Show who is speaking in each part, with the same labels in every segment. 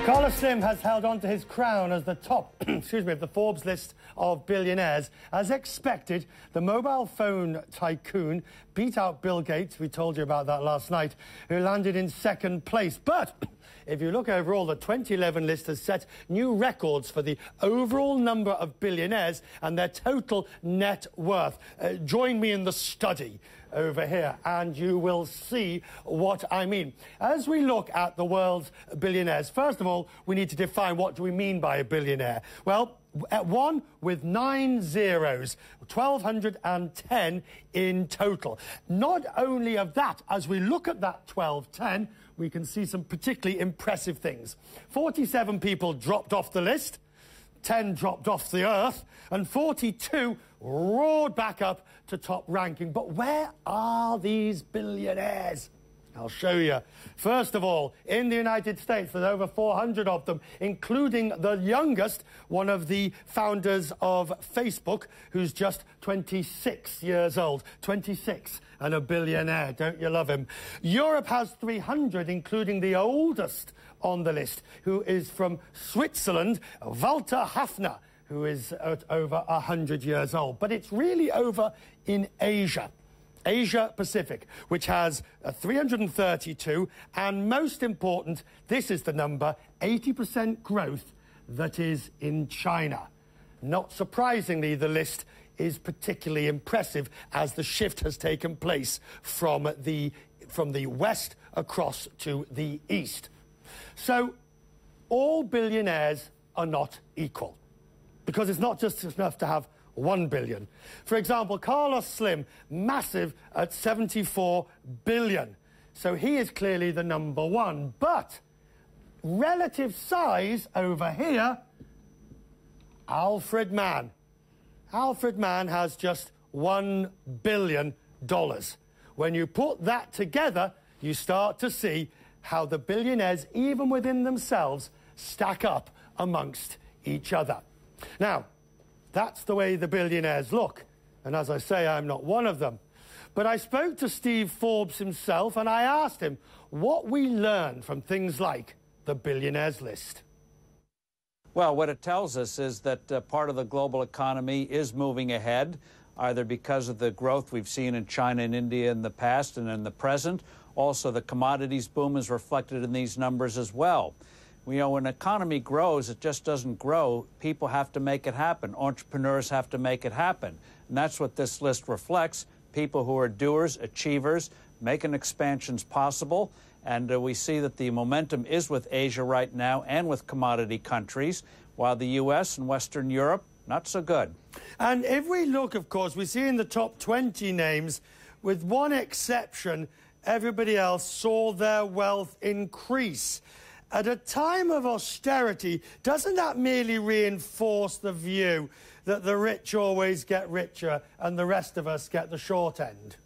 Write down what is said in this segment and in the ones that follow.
Speaker 1: Carlos Slim has held on to his crown as the top, excuse me, of the Forbes list of billionaires. As expected, the mobile phone tycoon beat out Bill Gates, we told you about that last night, who landed in second place. But if you look overall, the 2011 list has set new records for the overall number of billionaires and their total net worth. Join me in the study over here, and you will see what I mean. As we look at the world's billionaires, first of all, we need to define what do we mean by a billionaire. Well, at one with 9 zeros, 1,210 in total. Not only of that, as we look at that 1,210, we can see some particularly impressive things. 47 people dropped off the list, 10 dropped off the earth, and 42 roared back up to top ranking. But where are these billionaires? I'll show you. First of all, in the United States, there's over 400 of them, including the youngest, one of the founders of Facebook, who's just 26 years old. 26 and a billionaire. Don't you love him? Europe has 300, including the oldest on the list, who is from Switzerland, Walter Hafner, who is over 100 years old. But it's really over in Asia. Asia Pacific, which has 332, and most important, this is the number, 80% growth that is in China. Not surprisingly, the list is particularly impressive as the shift has taken place from the west across to the east. So all billionaires are not equal, because it's not just enough to have 1 billion. For example, Carlos Slim, massive at 74 billion. So he is clearly the number one. But relative size over here, Alfred Mann. Alfred Mann has just $1 billion. When you put that together, you start to see how the billionaires, even within themselves, stack up amongst each other. Now, that's the way the billionaires look. And as I say, I'm not one of them. But I spoke to Steve Forbes himself, and I asked him what we learn from things like the billionaires list.
Speaker 2: Well, what it tells us is that part of the global economy is moving ahead, either because of the growth we've seen in China and India in the past and in the present. Also, the commodities boom is reflected in these numbers as well. You know, when an economy grows, it just doesn't grow. People have to make it happen. Entrepreneurs have to make it happen. And that's what this list reflects. People who are doers, achievers, making expansions possible. And we see that the momentum is with Asia right now and with commodity countries, while the U.S. and Western Europe, not so good.
Speaker 1: And if we look, of course, we see in the top 20 names, with one exception, everybody else saw their wealth increase. At a time of austerity, doesn't that merely reinforce the view that the rich always get richer and the rest of us get the short end?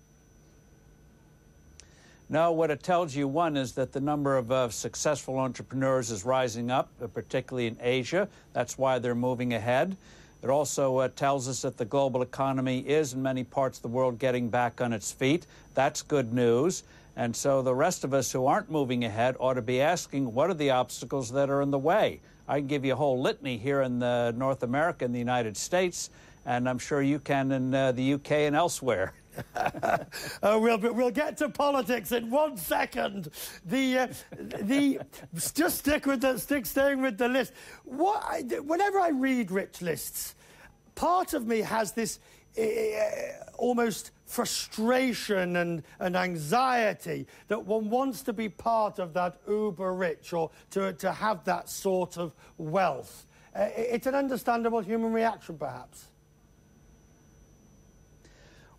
Speaker 2: No, what it tells you, one, is that the number of successful entrepreneurs is rising up, particularly in Asia. That's why they're moving ahead. It also tells us that the global economy is, in many parts of the world, getting back on its feet. That's good news. And so the rest of us who aren't moving ahead ought to be asking, what are the obstacles that are in the way? I can give you a whole litany here in North America and the United States, and I'm sure you can in the UK and elsewhere.
Speaker 1: We'll get to politics in 1 second. Just staying with the list. Whenever I read rich lists, part of me has this almost frustration and anxiety that one wants to be part of that uber rich or to have that sort of wealth. It's an understandable human reaction, perhaps.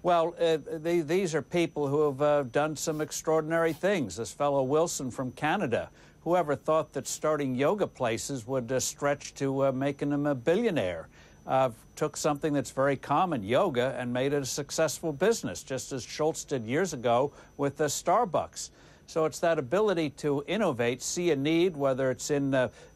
Speaker 2: Well, these are people who have done some extraordinary things. This fellow Wilson from Canada, whoever thought that starting yoga places would stretch to making him a billionaire? Took something that's very common, yoga, and made it a successful business, just as Schultz did years ago with Starbucks. So it's that ability to innovate, see a need, whether it's in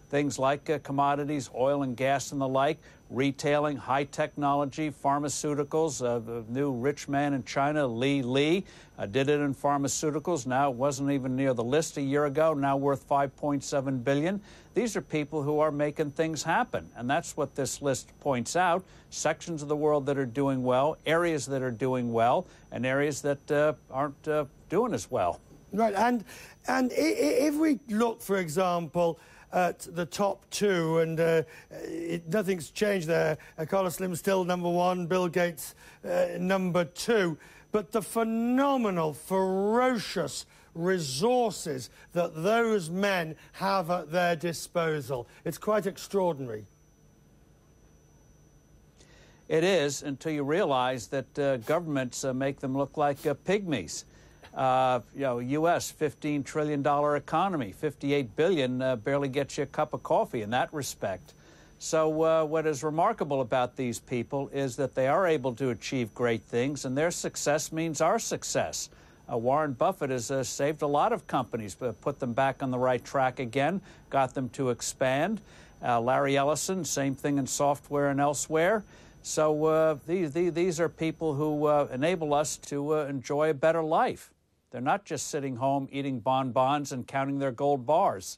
Speaker 2: things like commodities, oil and gas and the like, retailing, high technology, pharmaceuticals. The new rich man in China, Li, did it in pharmaceuticals. Now it wasn't even near the list a year ago, now worth $5.7 billion. These are people who are making things happen, and that's what this list points out. Sections of the world that are doing well, areas that are doing well, and areas that aren't doing as well.
Speaker 1: Right, and if we look, for example, at the top two, and nothing's changed there. Carlos Slim's still number one, Bill Gates number two. But the phenomenal, ferocious resources that those men have at their disposal, it's quite extraordinary.
Speaker 2: It is, until you realize that governments make them look like pygmies. U.S., $15 trillion economy, $58 billion barely gets you a cup of coffee in that respect. So what is remarkable about these people is that they are able to achieve great things, and their success means our success. Warren Buffett has saved a lot of companies, but put them back on the right track again, got them to expand. Larry Ellison, same thing in software and elsewhere. So these are people who enable us to enjoy a better life. They're not just sitting home eating bonbons and counting their gold bars.